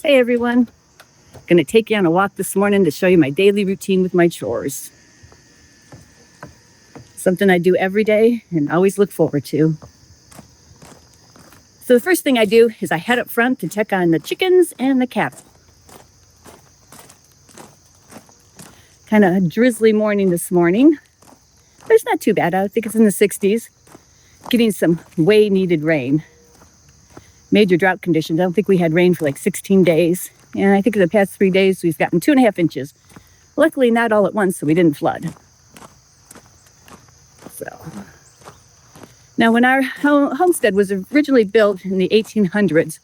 Hey everyone, gonna take you on a walk this morning to show you my daily routine with my chores. Something I do every day and always look forward to. So the first thing I do is I head up front to check on the chickens and the cattle. Kind of drizzly morning this morning, but it's not too bad. I think it's in the 60s. Getting some way needed rain. Major drought conditions. I don't think we had rain for like 16 days. And I think in the past 3 days, we've gotten 2.5 inches. Luckily, not all at once, so we didn't flood. So, now when our homestead was originally built in the 1800s,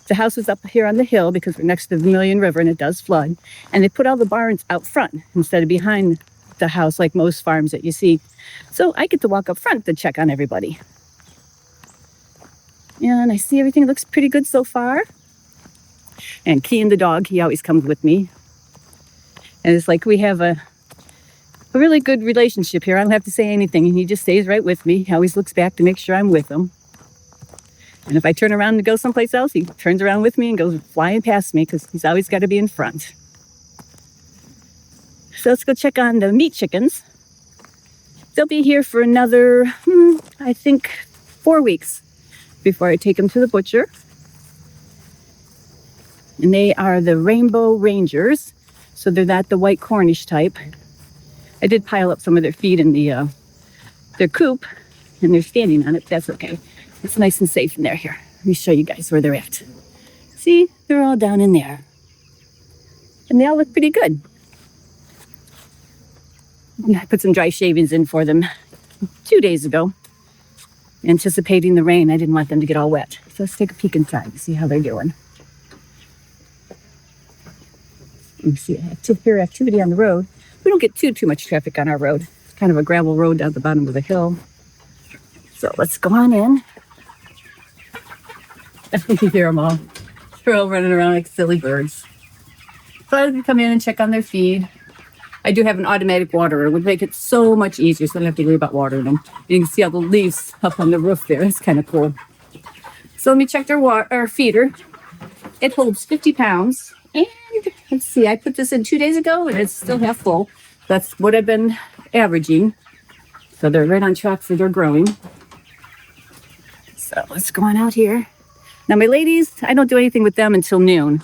the house was up here on the hill because we're next to the Vermilion River and it does flood. And they put all the barns out front instead of behind the house like most farms that you see. So I get to walk up front to check on everybody. And I see everything looks pretty good so far. And Kean the dog, he always comes with me. And it's like we have a really good relationship here. I don't have to say anything, and he just stays right with me. He always looks back to make sure I'm with him. And if I turn around to go someplace else, he turns around with me and goes flying past me because he's always got to be in front. So let's go check on the meat chickens. They'll be here for another, I think, 4 weeks before I take them to the butcher. And they are the Rainbow Rangers, so they're not the white Cornish type. I did pile up some of their feed in their coop, and they're standing on it. That's okay. It's nice and safe in there. Here, let me show you guys where they're at. See, they're all down in there. And they all look pretty good. And I put some dry shavings in for them 2 days ago, anticipating the rain. I didn't want them to get all wet. So let's take a peek inside and see how they're doing. You see activity on the road. We don't get too much traffic on our road. It's kind of a gravel road down the bottom of the hill. So let's go on in. You hear them all. They're all running around like silly birds. So I come in and check on their feed. I do have an automatic waterer. It would make it so much easier so I don't have to worry about watering them. You can see all the leaves up on the roof there. It's kind of cool. So let me check their feeder. It holds 50 pounds. And let's see, I put this in 2 days ago and it's still half full. That's what I've been averaging. So they're right on track for their growing. So let's go on out here. Now my ladies, I don't do anything with them until noon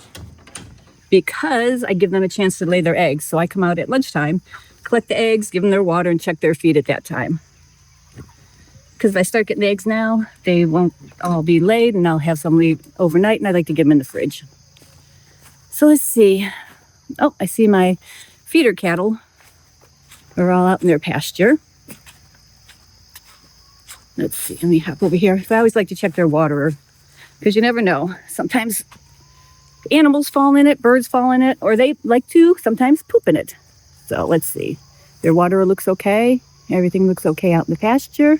because I give them a chance to lay their eggs. So I come out at lunchtime, collect the eggs, give them their water, and check their feed at that time. Because if I start getting the eggs now, they won't all be laid and I'll have some leave overnight, and I like to get them in the fridge. So let's see. Oh, I see my feeder cattle are all out in their pasture. Let's see, let me hop over here. So I always like to check their waterer because you never know. Sometimes animals fall in it, birds fall in it, or they like to sometimes poop in it. So let's see. Their waterer looks okay. Everything looks okay out in the pasture.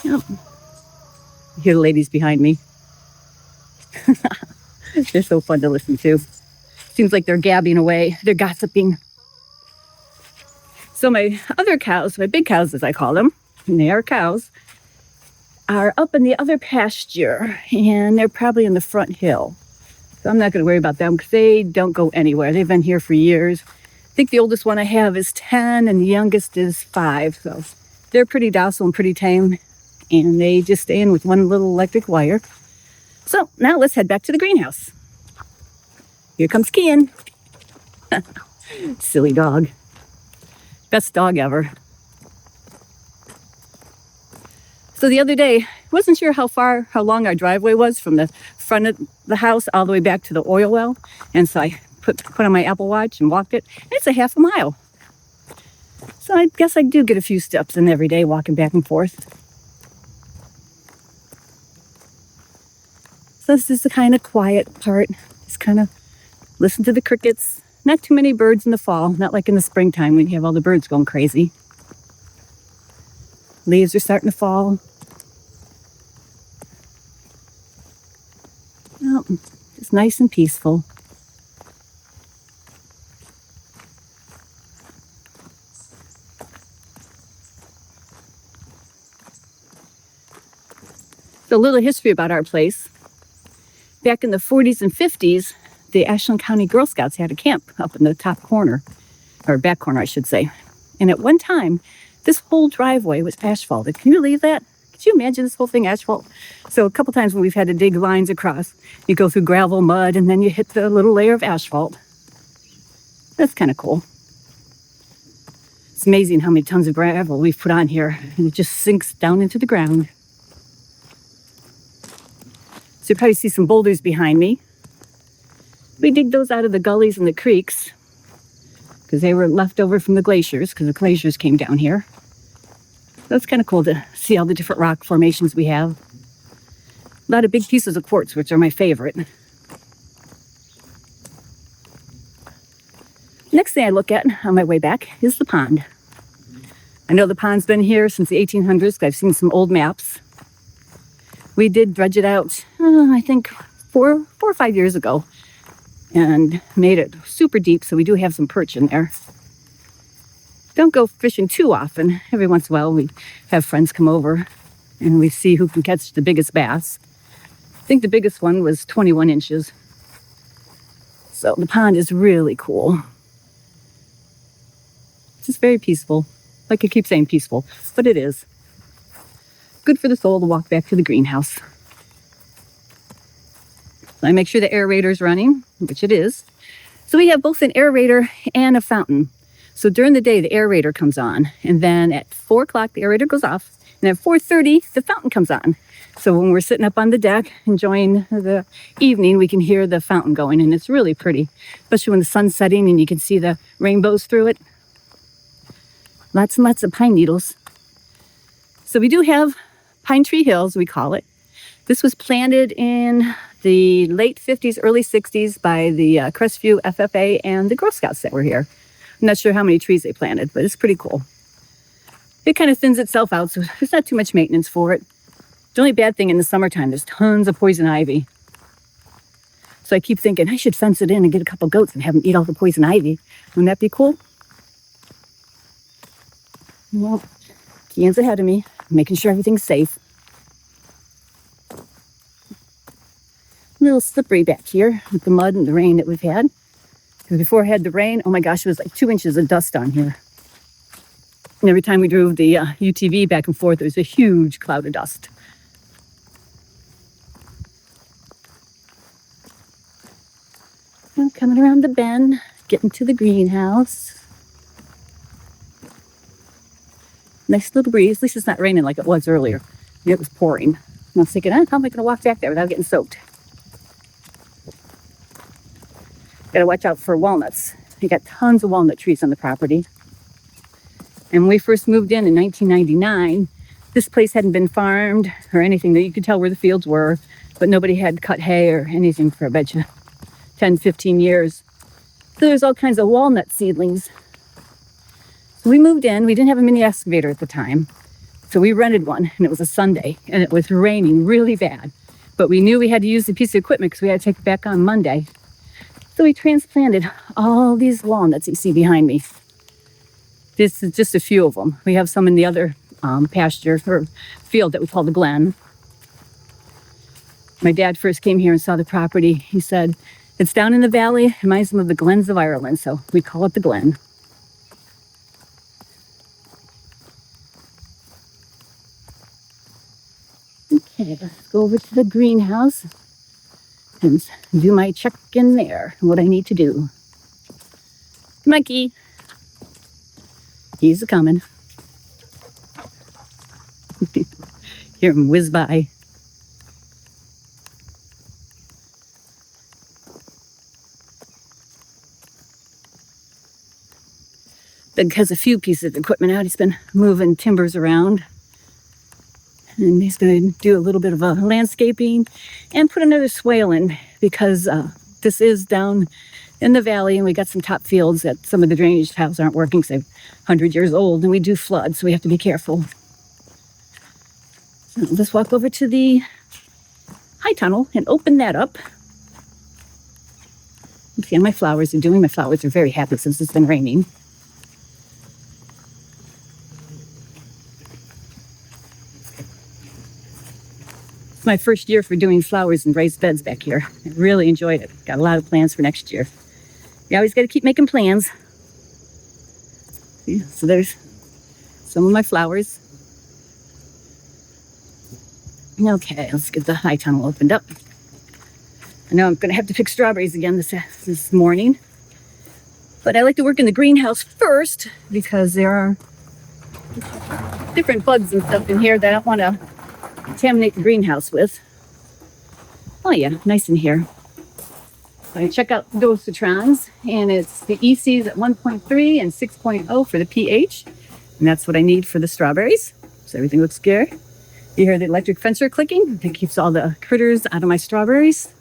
Yep. You hear the ladies behind me. They're so fun to listen to. Seems like they're gabbing away. They're gossiping. So my other cows, my big cows as I call them, and they are cows, are up in the other pasture, and they're probably in the front hill. So I'm not going to worry about them because they don't go anywhere. They've been here for years. I think the oldest one I have is 10 and the youngest is 5. So they're pretty docile and pretty tame, and they just stay in with one little electric wire. So now let's head back to the greenhouse. Here comes Kean. Silly dog. Best dog ever. So the other day, I wasn't sure how long our driveway was from the front of the house all the way back to the oil well. And so I put on my Apple Watch and walked it. And it's a half a mile. So I guess I do get a few steps in every day walking back and forth. So this is the kind of quiet part. Just kind of listen to the crickets. Not too many birds in the fall, not like in the springtime when you have all the birds going crazy. Leaves are starting to fall. Oh, just nice and peaceful. So a little history about our place. back in the 40s and 50s, the Ashland County Girl Scouts had a camp up in the top corner, or back corner, I should say. And at one time, this whole driveway was asphalted. Can you believe that? Could you imagine this whole thing asphalt? So a couple times when we've had to dig lines across, you go through gravel, mud, and then you hit the little layer of asphalt. That's kind of cool. It's amazing how many tons of gravel we've put on here, and it just sinks down into the ground. So you probably see some boulders behind me. We dig those out of the gullies and the creeks because they were left over from the glaciers, because the glaciers came down here. That's kind of cool to see all the different rock formations we have. A lot of big pieces of quartz, which are my favorite. Next thing I look at on my way back is the pond. I know the pond's been here since the 1800s because I've seen some old maps. We did dredge it out, I think, four or 5 years ago, and made it super deep, so we do have some perch in there. Don't go fishing too often. Every once in a while we have friends come over and we see who can catch the biggest bass. I think the biggest one was 21 inches. So the pond is really cool. It's just very peaceful. Like I keep saying peaceful, but it is. Good for the soul to walk back to the greenhouse. I make sure the aerator's running, which it is. So we have both an aerator and a fountain. So during the day, the aerator comes on, and then at 4 o'clock, the aerator goes off, and at 4:30, the fountain comes on. So when we're sitting up on the deck enjoying the evening, we can hear the fountain going, and it's really pretty, especially when the sun's setting and you can see the rainbows through it. Lots and lots of pine needles. So we do have Pine Tree Hills, we call it. This was planted in the late 50s, early 60s by the Crestview FFA and the Girl Scouts that were here. I'm not sure how many trees they planted, but it's pretty cool. It kind of thins itself out, so there's not too much maintenance for it. The only bad thing in the summertime, there's tons of poison ivy. So I keep thinking I should fence it in and get a couple goats and have them eat all the poison ivy. Wouldn't that be cool? Well, Kian's ahead of me, making sure everything's safe. A little slippery back here with the mud and the rain that we've had. Because before I had the rain, oh my gosh, it was like 2 inches of dust on here. And every time we drove the UTV back and forth, there was a huge cloud of dust. I'm coming around the bend, getting to the greenhouse. Nice little breeze. At least it's not raining like it was earlier. It was pouring. And I was thinking, how am I going to walk back there without getting soaked? Got to watch out for walnuts. We got tons of walnut trees on the property. And when we first moved in 1999, this place hadn't been farmed or anything. You could tell where the fields were, but nobody had cut hay or anything for, I bet you, 10, 15 years. So there's all kinds of walnut seedlings. So we moved in. We didn't have a mini excavator at the time. So we rented one, and it was a Sunday, and it was raining really bad. But we knew we had to use the piece of equipment because we had to take it back on Monday. So we transplanted all these walnuts you see behind me. This is just a few of them. We have some in the other pasture or field that we call the Glen. My dad first came here and saw the property. He said, it's down in the valley. It reminds him of the Glens of Ireland, so we call it the Glen. Okay, let's go over to the greenhouse and do my check in there, what I need to do. Come on, Key. He's a-coming. Hear him whiz by. Doug has a few pieces of equipment out. He's been moving timbers around. And he's going to do a little bit of landscaping and put another swale in because this is down in the valley and we got some top fields that some of the drainage tiles aren't working because they're 100 years old and we do flood, so we have to be careful. So let's walk over to the high tunnel and open that up. See how my flowers are doing. My flowers are very happy since it's been raining. my first year for doing flowers and raised beds back here. I really enjoyed it. Got a lot of plans for next year. You always got to keep making plans. Yeah, so there's some of my flowers. Okay, let's get the high tunnel opened up. I know I'm going to have to pick strawberries again this morning. But I like to work in the greenhouse first because there are different bugs and stuff in here that I don't want to contaminate the greenhouse with. Oh yeah, nice in here. So I check out those citrons, and it's the ECs at 1.3 and 6.0 for the pH. And that's what I need for the strawberries. So everything looks good. You hear the electric fencer clicking? That keeps all the critters out of my strawberries.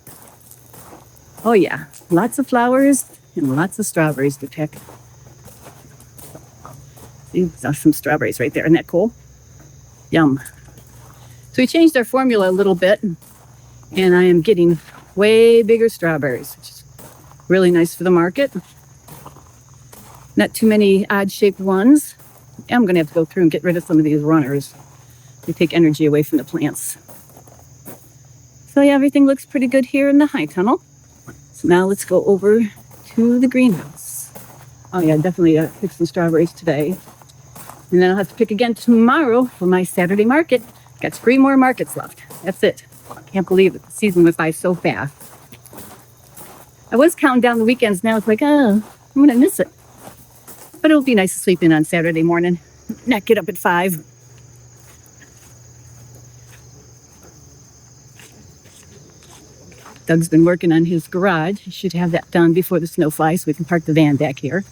Oh yeah, lots of flowers and lots of strawberries to pick. See, there's some strawberries right there. Isn't that cool? Yum. So we changed our formula a little bit, and I am getting way bigger strawberries, which is really nice for the market. Not too many odd-shaped ones. I'm going to have to go through and get rid of some of these runners. They take energy away from the plants. So yeah, everything looks pretty good here in the high tunnel. So now let's go over to the greenhouse. Oh yeah, definitely pick some strawberries today. And then I'll have to pick again tomorrow for my Saturday market. Got 3 more markets left. That's it. I can't believe it. The season went by so fast. I was counting down the weekends. Now it's like, oh, I'm going to miss it. But it'll be nice to sleep in on Saturday morning. Not get up at 5. Doug's been working on his garage. He should have that done before the snow flies so we can park the van back here.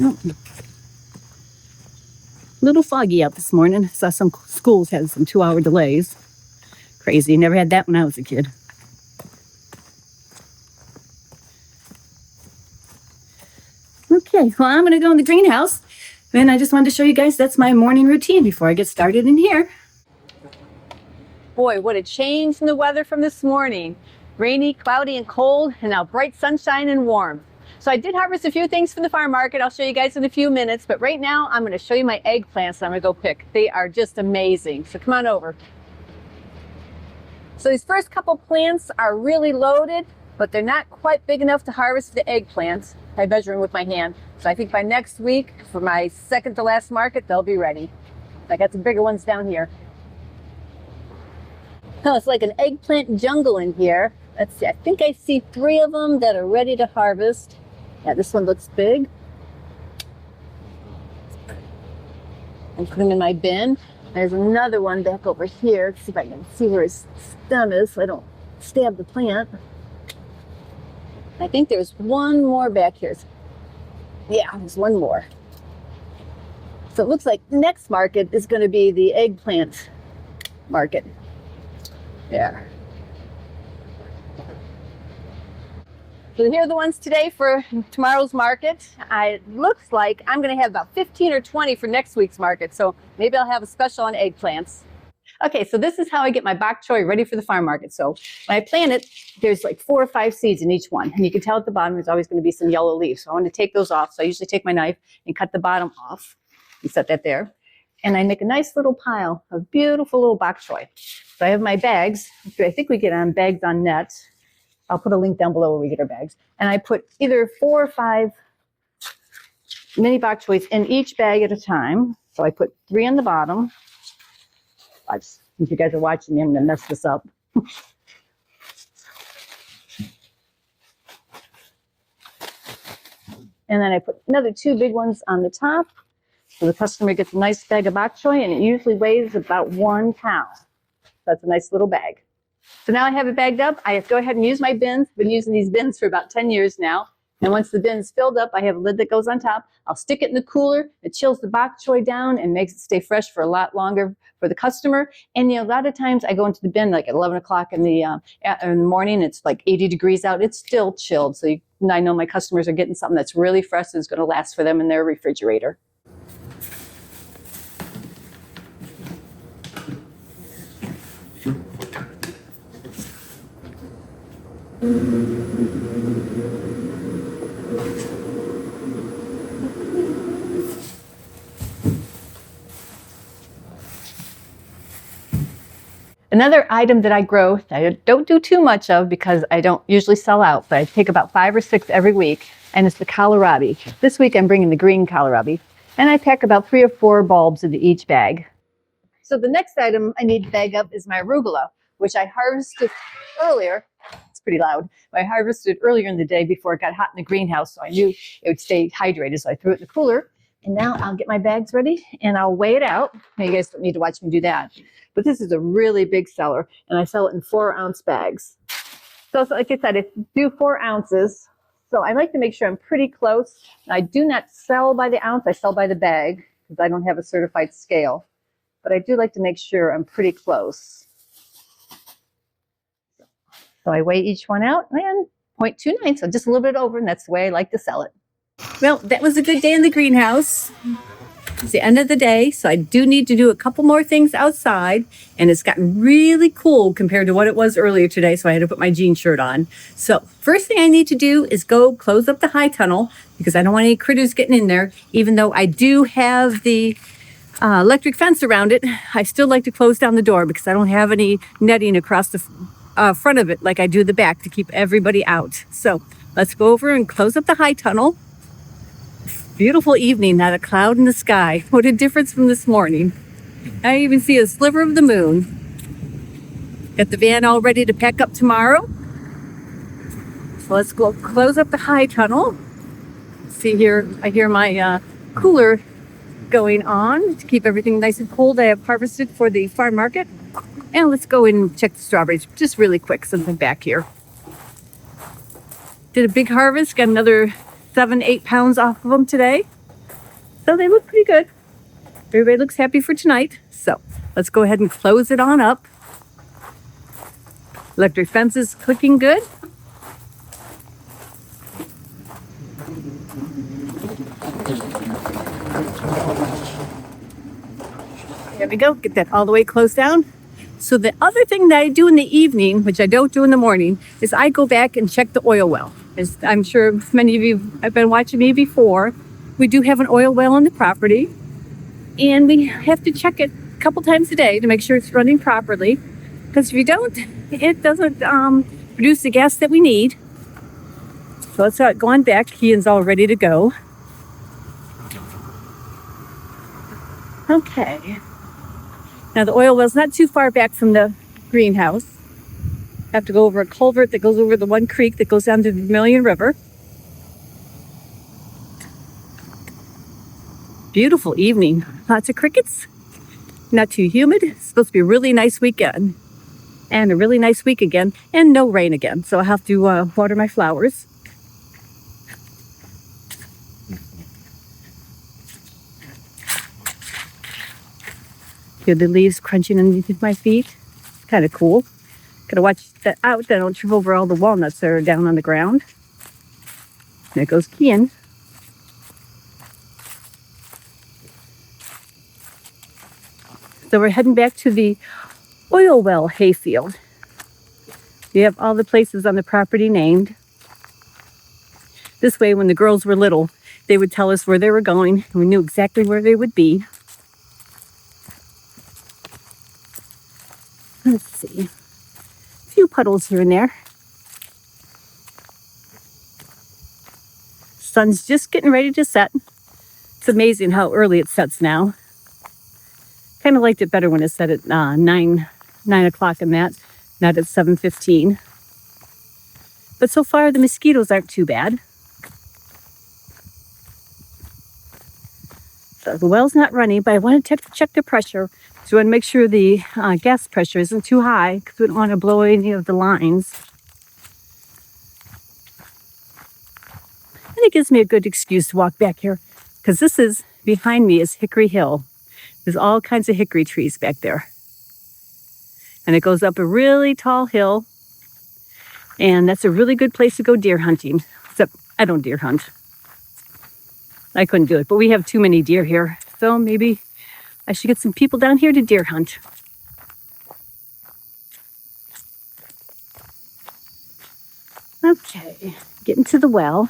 Oh. A little foggy out this morning. I saw some schools had some 2-hour delays. Crazy. Never had that when I was a kid. Okay, well, I'm going to go in the greenhouse. And I just wanted to show you guys that's my morning routine before I get started in here. Boy, what a change in the weather from this morning. Rainy, cloudy, and cold, and now bright sunshine and warm. So I did harvest a few things from the farm market. I'll show you guys in a few minutes, but right now I'm going to show you my eggplants that I'm going to go pick. They are just amazing. So come on over. So these first couple plants are really loaded, but they're not quite big enough to harvest the eggplants. I measure them with my hand. So I think by next week, for my second to last market, they'll be ready. I got some bigger ones down here. Oh, it's like an eggplant jungle in here. Let's see, I think I see 3 of them that are ready to harvest. Yeah, this one looks big. And put them in my bin. There's another one back over here. Let's see if I can see where his stem is so I don't stab the plant. I think there's one more back here. Yeah, there's one more. So it looks like the next market is going to be the eggplant market. Yeah. So here are the ones today for tomorrow's market. It looks like I'm going to have about 15 or 20 for next week's market. So maybe I'll have a special on eggplants. Okay, so this is how I get my bok choy ready for the farm market. So when I plant it, there's like 4 or 5 seeds in each one. And you can tell at the bottom there's always going to be some yellow leaves. So I want to take those off. So I usually take my knife and cut the bottom off and set that there. And I make a nice little pile of beautiful little bok choy. So I have my bags. I think we get on bags on net. I'll put a link down below where we get our bags. And I put either 4 or 5 mini bok choys in each bag at a time. So I put 3 on the bottom. If you guys are watching me, I'm going to mess this up. And then I put another 2 big ones on the top. So the customer gets a nice bag of bok choy, and it usually weighs about 1 pound. That's a nice little bag. So now I have it bagged up. I have to go ahead and use my bins. I've been using these bins for about 10 years now. And once the bin's filled up, I have a lid that goes on top. I'll stick it in the cooler. It chills the bok choy down and makes it stay fresh for a lot longer for the customer. And a lot of times I go into the bin like at 11 o'clock in the morning. It's like 80 degrees out. It's still chilled. So I know my customers are getting something that's really fresh and is going to last for them in their refrigerator. Another item that I grow, that I don't do too much of because I don't usually sell out, but I take about 5 or 6 every week, and it's the kohlrabi. This week I'm bringing the green kohlrabi, and I pack about 3 or 4 bulbs into each bag. So the next item I need to bag up is my arugula, which I harvested earlier. It's pretty loud. I harvested earlier in the day before it got hot in the greenhouse, so I knew it would stay hydrated, so I threw it in the cooler. And now I'll get my bags ready and I'll weigh it out. Now you guys don't need to watch me do that. But this is a really big seller, and I sell it in 4-ounce bags. So like I said, I do 4 ounces. So I like to make sure I'm pretty close. I do not sell by the ounce, I sell by the bag because I don't have a certified scale. But I do like to make sure I'm pretty close. So I weigh each one out and 0.29, so just a little bit over, and that's the way I like to sell it. Well, that was a good day in the greenhouse. It's the end of the day, so I do need to do a couple more things outside, and it's gotten really cool compared to what it was earlier today, so I had to put my jean shirt on. So first thing I need to do is go close up the high tunnel because I don't want any critters getting in there. Even though I do have the electric fence around it, I still like to close down the door because I don't have any netting across the front of it like I do the back to keep everybody out. So let's go over and close up the high tunnel. Beautiful evening, not a cloud in the sky. What a difference from this morning. I even see a sliver of the moon. Got the van all ready to pack up tomorrow. So let's go close up the high tunnel. See here, I hear my cooler going on to keep everything nice and cold. I have harvested for the farm market. And let's go and check the strawberries just really quick since I'm back here. Did a big harvest, got another 7-8 pounds off of them today. So they look pretty good. Everybody looks happy for tonight. So let's go ahead and close it on up. Electric fence is clicking good. There we go, get that all the way closed down. So the other thing that I do in the evening, which I don't do in the morning, is I go back and check the oil well. As I'm sure many of you have been watching me before, we do have an oil well on the property, and we have to check it a couple times a day to make sure it's running properly, because if you don't, it doesn't produce the gas that we need. So let's go on back. Ian's all ready to go. Okay. Now the oil well's not too far back from the greenhouse. I have to go over a culvert that goes over the one creek that goes down to the Vermilion River. Beautiful evening. Lots of crickets. Not too humid. It's supposed to be a really nice weekend. And a really nice week again. And no rain again. So I'll have to water my flowers. Hear the leaves crunching underneath my feet. Kind of cool. Gotta watch that out, that I don't trip over all the walnuts that are down on the ground. There goes Kian. So we're heading back to the oil well hayfield. We have all the places on the property named. This way, when the girls were little, they would tell us where they were going, and we knew exactly where they would be. Let's see. A few puddles here and there. Sun's just getting ready to set. It's amazing how early it sets now. Kind of liked it better when it set at 9 o'clock and that, not at 7:15. But so far the mosquitoes aren't too bad. So the well's not running, but I want to check the pressure. So I want to make sure the gas pressure isn't too high because we don't want to blow any of the lines. And it gives me a good excuse to walk back here because this is, behind me is Hickory Hill. There's all kinds of hickory trees back there. And it goes up a really tall hill. And that's a really good place to go deer hunting. Except I don't deer hunt. I couldn't do it, but we have too many deer here. So maybe I should get some people down here to deer hunt. Okay, getting to the well.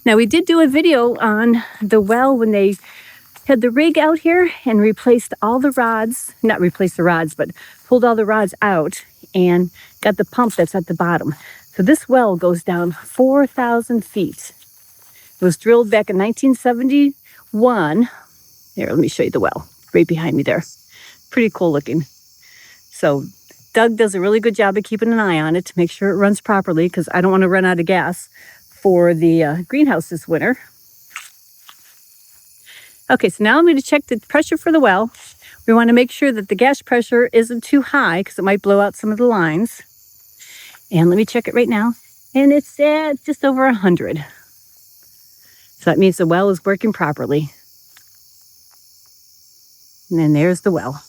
Now we did do a video on the well when they Had the rig out here and replaced all the rods, not replaced the rods, but pulled all the rods out and got the pump that's at the bottom. So this well goes down 4,000 feet. It was drilled back in 1971. Here, let me show you the well right behind me there. Pretty cool looking. So Doug does a really good job of keeping an eye on it to make sure it runs properly, because I don't want to run out of gas for the greenhouse this winter. Okay, so now I'm going to check the pressure for the well. We want to make sure that the gas pressure isn't too high because it might blow out some of the lines. And let me check it right now. And it's at just over 100. So that means the well is working properly. And then there's the well.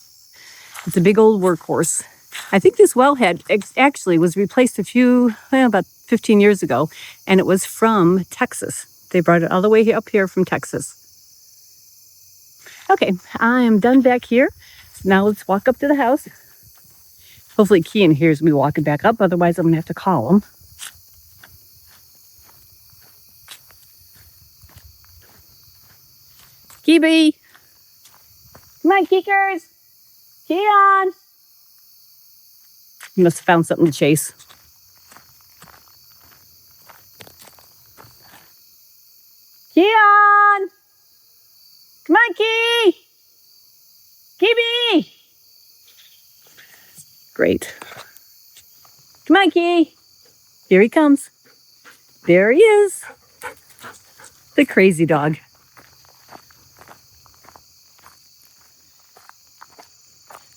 It's a big old workhorse. I think this wellhead actually was replaced about 15 years ago, and it was from Texas. They brought it all the way up here from Texas. Okay, I am done back here. So now let's walk up to the house. Hopefully Kian hears me walking back up, otherwise I'm gonna have to call him. Kibi! Come on, Kickers! Kian! He must have found something to chase. Kian! Come on, Key! Kibi! Great. Come on, Key! Here he comes. There he is. The crazy dog.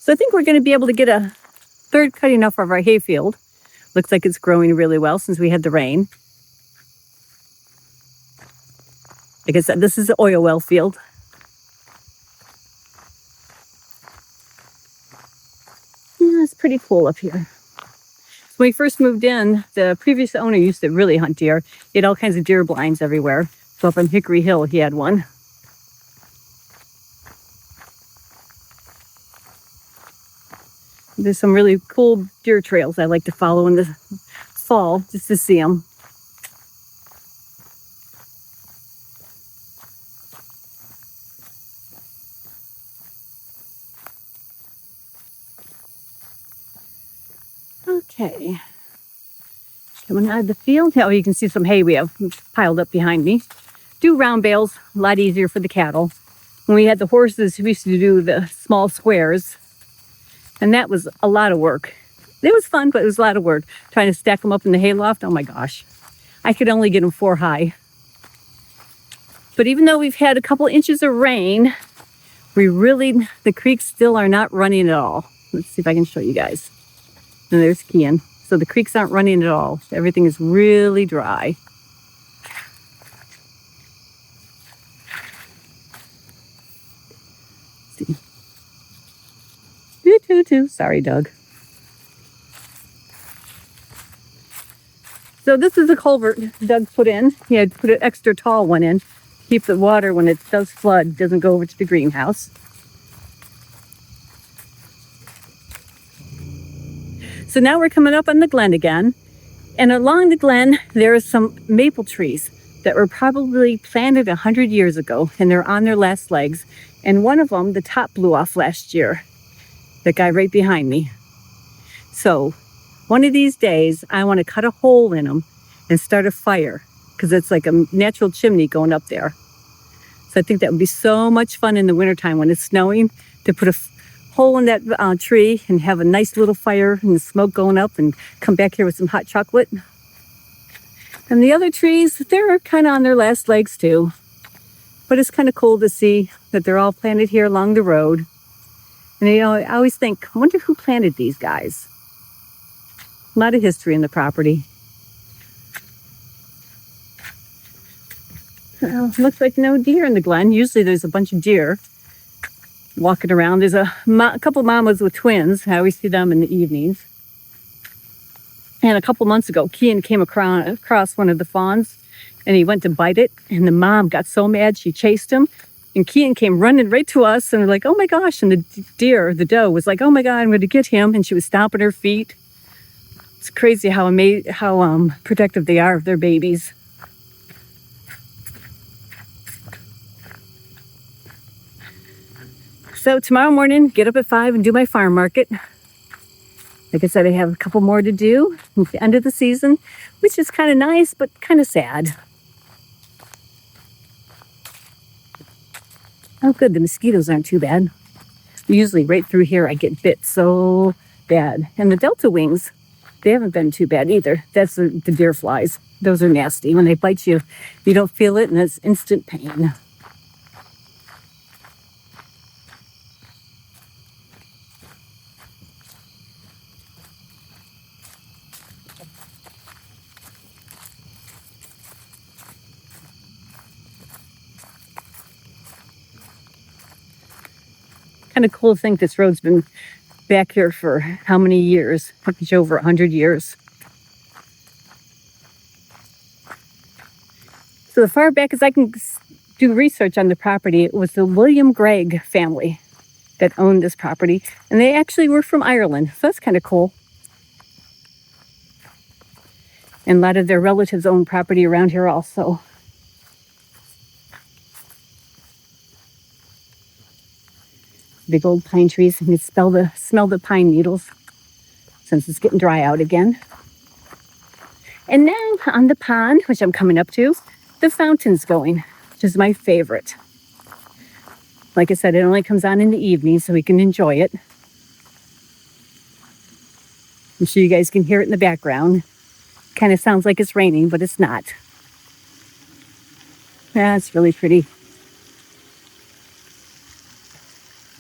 So I think we're going to be able to get a third cutting off of our hayfield. Looks like it's growing really well since we had the rain. Like I said, this is the oil well field. Yeah, it's pretty cool up here. So when we first moved in, the previous owner used to really hunt deer. He had all kinds of deer blinds everywhere. So up on Hickory Hill, he had one. There's some really cool deer trails I like to follow in the fall just to see them. Okay. Coming out of the field. Oh, you can see some hay we have piled up behind me. Do round bales, a lot easier for the cattle. When we had the horses, we used to do the small squares. And that was a lot of work. It was fun, but it was a lot of work. Trying to stack them up in the hayloft, oh my gosh. I could only get them 4 high. But even though we've had a couple inches of rain, the creeks still are not running at all. Let's see if I can show you guys. And there's Kian. So the creeks aren't running at all. Everything is really dry. Let's see. Sorry, Doug. So this is a culvert Doug put in. He had put an extra tall one in. Keep the water when it does flood, doesn't go over to the greenhouse. So now we're coming up on the glen again. And along the glen, there are some maple trees that were probably planted 100 years ago, and they're on their last legs. And one of them, the top blew off last year. The guy right behind me. So one of these days, I want to cut a hole in them and start a fire, because it's like a natural chimney going up there. So I think that would be so much fun in the wintertime when it's snowing, to put a hole in that tree and have a nice little fire and the smoke going up, and come back here with some hot chocolate. And the other trees, they're kind of on their last legs too. But it's kind of cool to see that they're all planted here along the road. And you know, I always think, I wonder who planted these guys. A lot of history in the property. Well, looks like no deer in the glen. Usually there's a bunch of deer walking around. There's a couple mamas with twins. I always see them in the evenings. And a couple months ago, Kian came across one of the fawns, and he went to bite it. And the mom got so mad, she chased him. And Kian came running right to us, and we're like, oh my gosh. And the doe was like, oh my God, I'm going to get him. And she was stomping her feet. It's crazy how protective they are of their babies. So tomorrow morning, get up at 5 and do my farm market. Like I said, I have a couple more to do at the end of the season, which is kind of nice, but kind of sad. Oh, good. The mosquitoes aren't too bad. Usually right through here, I get bit so bad. And the Delta wings, they haven't been too bad either. That's the deer flies. Those are nasty. When they bite you, you don't feel it, and it's instant pain. Kind of cool to think this road's been back here for how many years? Probably over 100 years. So as far back as I can do research on the property, it was the William Gregg family that owned this property. And they actually were from Ireland. So that's kind of cool. And a lot of their relatives own property around here also. Big old pine trees. You can smell the pine needles since it's getting dry out again. And now on the pond, which I'm coming up to, the fountain's going, which is my favorite. Like I said, it only comes on in the evening so we can enjoy it. I'm sure you guys can hear it in the background. Kind of sounds like it's raining, but it's not. Yeah, it's really pretty.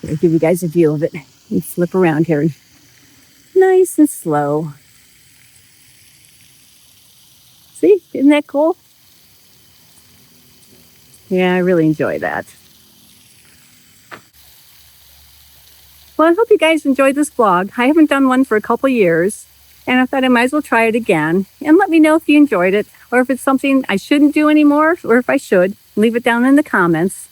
I'll give you guys a view of it. You flip around here. Nice and slow. See, isn't that cool? Yeah, I really enjoy that. Well, I hope you guys enjoyed this vlog. I haven't done one for a couple years, and I thought I might as well try it again. And let me know if you enjoyed it, or if it's something I shouldn't do anymore, or if I should. Leave it down in the comments.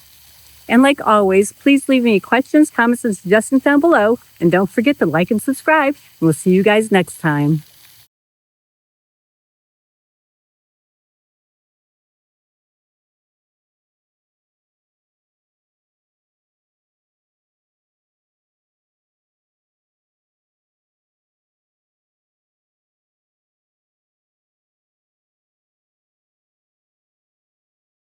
And like always, please leave any questions, comments, and suggestions down below. And don't forget to like and subscribe. And we'll see you guys next time.